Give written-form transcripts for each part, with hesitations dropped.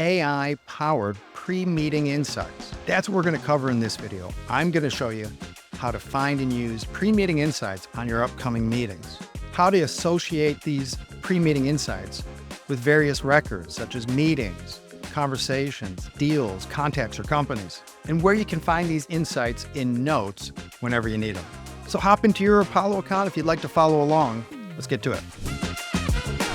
AI-powered pre-meeting insights. That's what we're going to cover in this video. I'm going to show you how to find and use pre-meeting insights on your upcoming meetings, how to associate these pre-meeting insights with various records such as meetings, conversations, deals, contacts, or companies, and where you can find these insights in notes whenever you need them. So hop into your Apollo account if you'd like to follow along. Let's get to it.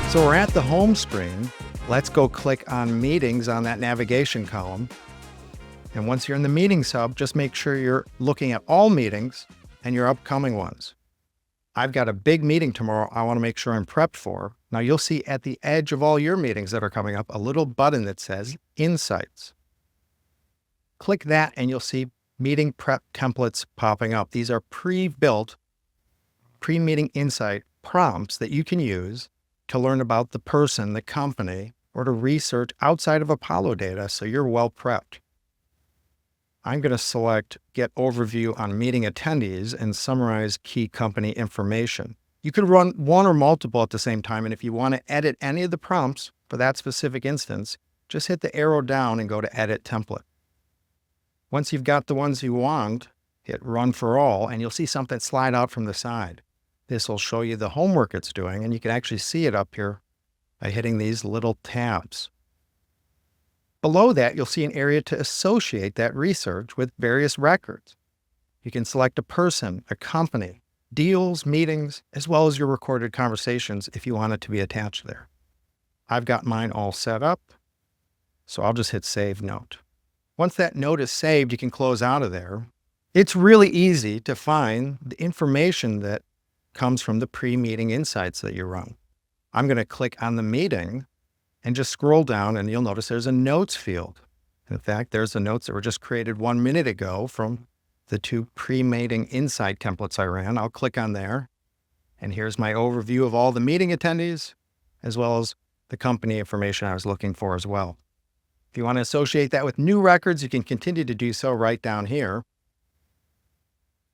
So we're at the home screen. Let's go click on Meetings on that navigation column. And once you're in the Meetings hub, just make sure you're looking at all meetings and your upcoming ones. I've got a big meeting tomorrow I want to make sure I'm prepped for. Now you'll see at the edge of all your meetings that are coming up a little button that says Insights. Click that and you'll see meeting prep templates popping up. These are pre-built, pre-meeting insight prompts that you can use to learn about the person, the company, or to research outside of Apollo data so you're well prepped. I'm going to select Get Overview on Meeting Attendees and Summarize Key Company Information. You could run one or multiple at the same time, and if you want to edit any of the prompts for that specific instance, just hit the arrow down and go to Edit Template. Once you've got the ones you want, hit Run for All, and you'll see something slide out from the side. This will show you the homework it's doing, and you can actually see it up here by hitting these little tabs. Below that, you'll see an area to associate that research with various records. You can select a person, a company, deals, meetings, as well as your recorded conversations if you want it to be attached there. I've got mine all set up, so I'll just hit Save Note. Once that note is saved, you can close out of there. It's really easy to find the information that comes from the pre-meeting insights that you run. I'm going to click on the meeting and just scroll down and you'll notice there's a notes field. In fact, there's the notes that were just created 1 minute ago from the 2 pre-meeting insight templates I ran. I'll click on there and here's my overview of all the meeting attendees as well as the company information I was looking for as well. If you want to associate that with new records, you can continue to do so right down here.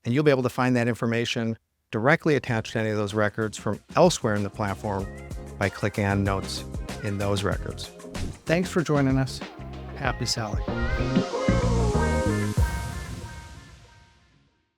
And you'll be able to find that information directly attached to any of those records from elsewhere in the platform by clicking on Notes in those records. Thanks for joining us. Happy selling.